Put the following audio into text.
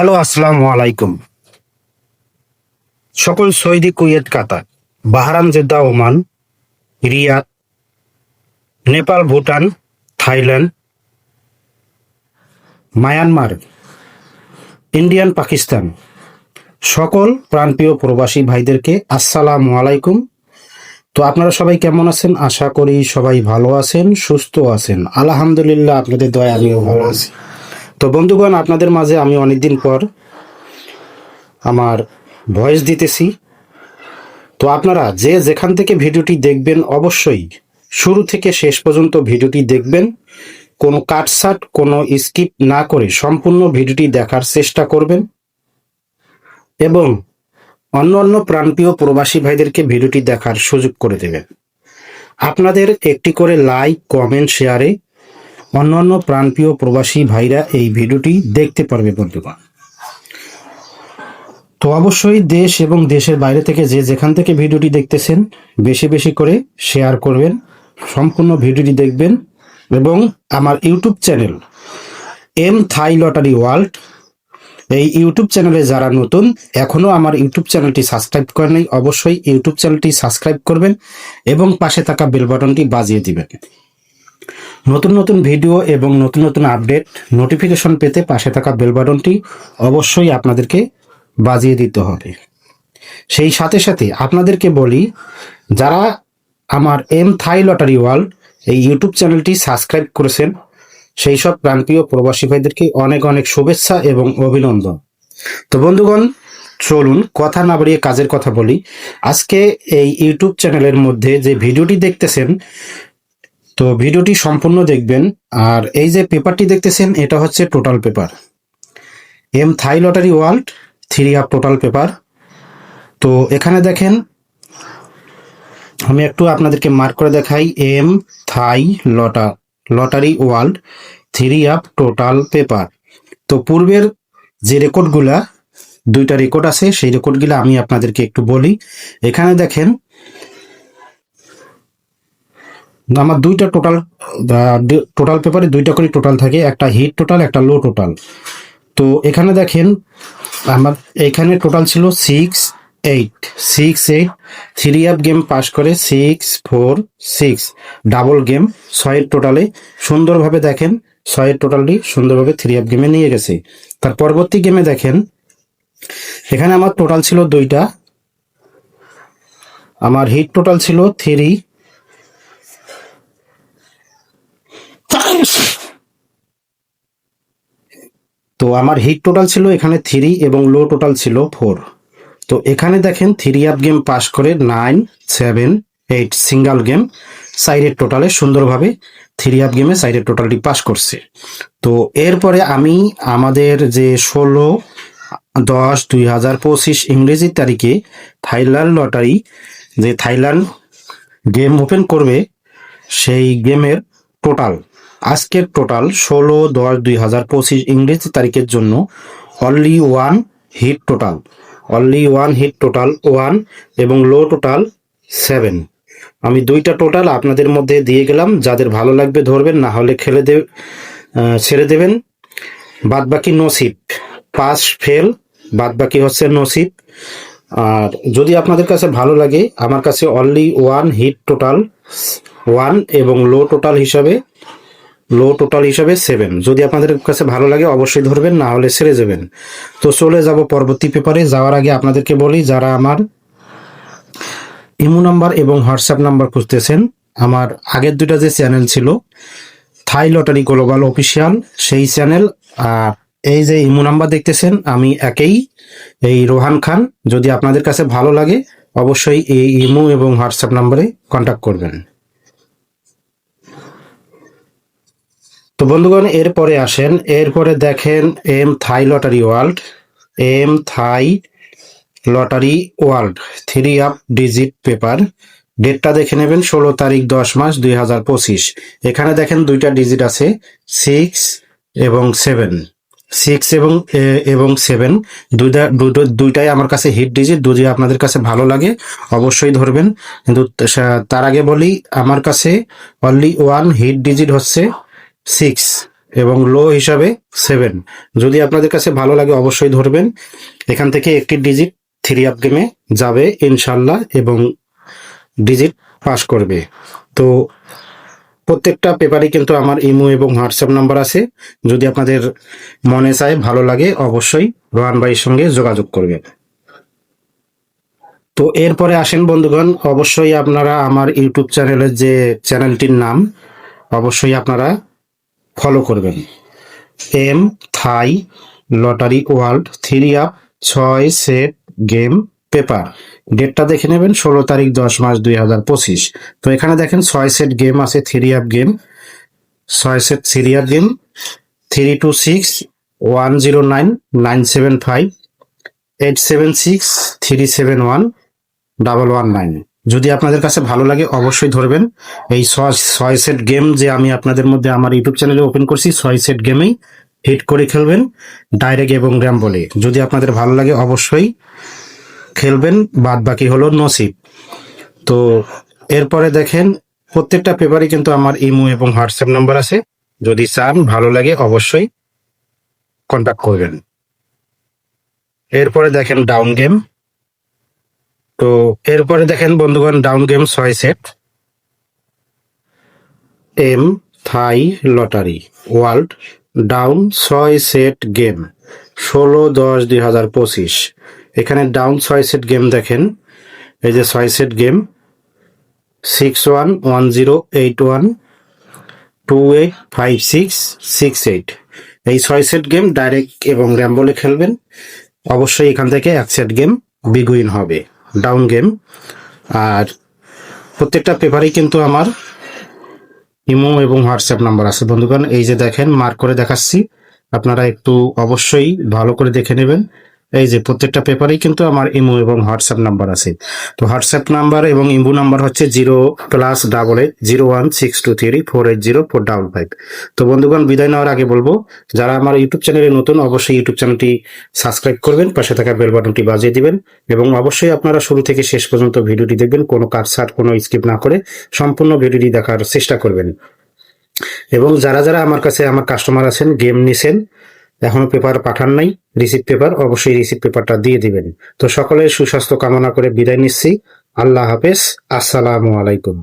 Hello, আসসালামু আলাইকুম। সকল Saudi, Kuwait, Qatar, Bahrain, Jeddah, Oman, Riyadh, Nepal, Bhutan, Thailand, Myanmar, Indian, Pakistan, সকল প্রাণপ্রিয় প্রবাসী ভাইদেরকে আসসালামু আলাইকুম। তো আপনারা সবাই কেমন আছেন? আশা করি সবাই ভালো আছেন, সুস্থ আছেন। আলহামদুলিল্লাহ, আপনাদের দয়ায় আমিও ভালো আছি। তো বন্ধুগণ, আপনাদের মাঝে আমি অনেকদিন পর আমার ভয়েস দিতেছি। তো আপনারা যে যেখান থেকে ভিডিওটি দেখবেন অবশ্যই শুরু থেকে শেষ পর্যন্ত ভিডিওটি দেখবেন, কোনো কাটছাট কোনো স্কিপ না করে সম্পূর্ণ ভিডিওটি দেখার চেষ্টা করবেন এবং অন্য অন্য প্রাণপ্রিয় প্রবাসী ভাইদেরকে ভিডিওটি দেখার সুযোগ করে দেবেন। আপনাদের একটি করে লাইক, কমেন্ট, শেয়ারে অন্য অন্য প্রাণপ্রিয় প্রবাসী ভাইরা এই ভিডিওটি দেখতে পারবে বন্ধুগণ। তো অবশ্যই দেশ এবং দেশের বাইরে থেকে যে যেখান থেকে ভিডিওটি দেখতেছেন বেশি বেশি করে শেয়ার করবেন, সম্পূর্ণ ভিডিওটি দেখবেন এবং আমার YouTube channel M Thai lottery world, এই ইউটিউব চ্যানেলে যারা নতুন এখনও আমার ইউটিউব চ্যানেলটি সাবস্ক্রাইব করেন নাই, অবশ্যই ইউটিউব চ্যানেলটি সাবস্ক্রাইব করবেন এবং পাশে থাকা বেল বাটনটি বাজিয়ে দিবেন। নতুন নতুন ভিডিও এবং নতুন নতুন আপডেট নোটিফিকেশন পেতে পাশে থাকা বেল বাটনটি অবশ্যই আপনাদেরকে বাজিয়ে দিতে হবে। সেই সাথে সাথে আপনাদেরকে বলি, যারা আমার এম থাই লটারি ওয়ার্ল্ড এই ইউটিউব চ্যানেলটি সাবস্ক্রাইব করেছেন সেই সব প্রাণপ্রিয় প্রবাসী ভাইদেরকে অনেক অনেক শুভেচ্ছা এবং অভিনন্দন। তো বন্ধুগণ, চলুন কথা না বাড়িয়ে কাজের কথা বলি। আজকে এই ইউটিউব চ্যানেলের মধ্যে যে ভিডিওটি দেখতেছেন, তো ভিডিওটি সম্পূর্ণ দেখবেন। আর এই যে পেপারটি দেখতেছেন এটা হচ্ছে total paper, M Thai lottery world 3 up total paper. তো এখানে দেখেন, আমি একটু আপনাদেরকে মার্ক করে দেখাই, M Thai lottery world 3 up total paper. তো পূর্বের যে রেকর্ডগুলা, 2টা রেকর্ড আছে, সেই রেকর্ডগুলো আমি আপনাদেরকে একটু বলি। এখানে দেখেন আমার টোটাল পেপারে 2টা করে টোটাল থাকে, একটা হিট টোটাল, একটা লো টোটাল। তো এখানে দেখেন আমার এখানে টোটাল ছিল 6-8 3 আপ গেম পাস করে 6-4-6 ডাবল গেম 6 টোটালে সুন্দরভাবে দেখেন 6 টোটালটি সুন্দরভাবে 3 আপ গেমে নিয়ে গেছে। তার পরবর্তী গেমে দেখেন এখানে আমার টোটাল ছিল 2টা, আমার হিট টোটাল ছিল 3, তো আমার হিট টোটাল ছিল এখানে 3 এবং লো টোটাল ছিল 4। তো এখানে দেখেন 3 আপ গেম পাস করে 9-7-8 সিঙ্গেল গেম সাইডের টোটালে সুন্দরভাবে 3 আপ গেমে সাইডের টোটালটি পাস করছে। তো এরপরে আমি আমাদের যে 16-10-2025 ইংরেজি তারিখে থাইল্যান্ড লটারি, যে থাইল্যান্ড গেম ওপেন করবে, সেই গেমের টোটাল আজকের টোটাল 16-10-2025 ইংরেজি তারিখের জন্য অনলি ওয়ান হিট টোটাল 1 এবং লো টোটাল 7। আমি 2টা টোটাল আপনাদের মধ্যে দিয়ে গেলাম, যাদের ভালো লাগবে ধরবেন, না হলে ছেড়ে দেবেন। বাদ বাকি নসিব, পাস ফেল, বাদ বাকি হচ্ছে নসিব। আর যদি আপনাদের কাছে ভালো লাগে, আমার কাছে অনলি ওয়ান হিট টোটাল 1 এবং লো টোটাল হিসাবে 7। যদি আপনাদের কাছে ভালো লাগে অবশ্যই ধরবেন, না হলে ছেড়ে যাবেন। তো চলে যাব পরবর্তী পেপারে। যাওয়ার আগে আপনাদেরকে বলি, যারা আমার ইমো নাম্বার এবং হোয়াটসঅ্যাপ নাম্বার খুঁজতেছেন, আমার আগের 2টা যে চ্যানেল ছিল থাই লটারি গ্লোবাল অফিসিয়াল, সেই চ্যানেল আর এই যে ইমো নাম্বার দেখতেছেন, আমি এই রোহান খান। যদি আপনাদের কাছে ভালো লাগে অবশ্যই এই ইমো এবং হোয়াটসঅ্যাপ নাম্বারে কন্ট্যাক্ট করবেন। তো বন্ধুগণ, এরপরে দেখেন M Thai lottery world 3 up digit paper. ডেটটা দেখে নেবেন 16 তারিখ 10 মাস 2025। এখানে দেখেন 2টা ডিজিট আছে, 6 এবং 7। 6 এবং 7 দুইটাই আমার কাছে হিট ডিজিট। যদি আপনাদের কাছে ভালো লাগে অবশ্যই ধরবেন, কিন্তু তার আগে বলি আমার কাছে অনলি ওয়ান হিট ডিজিট হচ্ছে 6 এবং লো হিসাবে 7। যদি আপনাদের কাছে ভালো লাগে অবশ্যই ধরবেন। এখান থেকে একটি ডিজিট 3 আপ গেমে যাবে ইনশাল্লাহ এবং ডিজিট পাস করবে। তো প্রত্যেকটা পেপারে কিন্তু আমার ইমো এবং হোয়াটসঅ্যাপ নাম্বার আছে। যদি আপনাদের মনে চায় ভালো লাগে অবশ্যই রোহান ভাইয়ের সঙ্গে যোগাযোগ করবেন। তো এরপরে আসেন বন্ধুগণ, অবশ্যই আপনারা আমার ইউটিউব চ্যানেলের যে চ্যানেলটির নাম অবশ্যই আপনারা ফলো করবেন। M Thai lottery world 3 up 6 set game paper. ডেটটা দেখে নেবেন 16 তারিখ 10 মাস 2025। তো এখানে দেখেন 6 সেট গেম আছে, 3 up game, 6 set 3 up game 326 109 975 876 371 119। যদি আপনাদের কাছে ভালো লাগে অবশ্যই ধরবেন। এই 6 সেট গেম যে আমি আপনাদের মধ্যে আমার ইউটিউব চ্যানেলে ওপেন করছি, 6 সেট গেমেই হিট করে খেলবেন ডাইরেক্ট এবং র্যাম বলে। যদি আপনাদের ভালো লাগে অবশ্যই খেলবেন, বাদ বাকি হলো নসিব। তো এরপরে দেখেন প্রত্যেকটা পেপারে কিন্তু আমার ইমো এবং হোয়াটসঅ্যাপ নাম্বার আছে। যদি চান ভালো লাগে অবশ্যই কন্ট্যাক্ট করবেন। এরপরে দেখেন ডাউন গেম। তো এরপরে দেখেন বন্ধুগণ down game 6 set M Thai lottery world down 6 set game 16/10/2025। এখানে ডাউন 6 সেট গেম দেখেন, এই যে 6 সেট গেম 611081285668। এই 6 সেট গেম ডাইরেক্ট এবং র্যাম বলে খেলবেন। অবশ্যই এখান থেকে 1 সেট গেম বিগ উইন হবে ডাউন গেম। আর প্রত্যেকটা পেপারেই কিন্তু আমার ইমো এবং হোয়াটসঅ্যাপ নাম্বার আছে বন্ধুগণ। এই যে দেখেন মার্ক করে দেখাচ্ছি, আপনারা একটু অবশ্যই ভালো করে দেখে নেবেন। এই যে প্রত্যেকটা পেপারেই কিন্তু আমার ইমো এবং হোয়াটসঅ্যাপ নাম্বার আছে। তো হোয়াটসঅ্যাপ নাম্বার এবং ইমো নাম্বার হচ্ছে 0+880162348045। তো বন্ধুগণ বিদায় নেওয়ার আগে বলবো, যারা আমার ইউটিউব চ্যানেলে নতুন অবশ্যই ইউটিউব চ্যানেলটি সাবস্ক্রাইব করবেন, পাশে থাকা বেল বাটনটি বাজিয়ে দিবেন এবং অবশ্যই আপনারা শুরু থেকে শেষ পর্যন্ত ভিডিওটি দেখবেন, কোনো কাটছাট কোনো স্কিপ না করে সম্পূর্ণ ভিডিওটি দেখার চেষ্টা করবেন। এবং যারা যারা আমার কাছে আমার কাস্টমার আছেন, গেম নিছেন, এখনো পেপার পাঠান নাই রিসিপ্ট পেপার, অবশ্যই রিসিপ্ট পেপারটা দিয়ে দিবেন। তো সকলের সুস্বাস্থ্য কামনা করে বিদায় নিচ্ছি। আল্লাহ হাফেজ, আসসালামু আলাইকুম।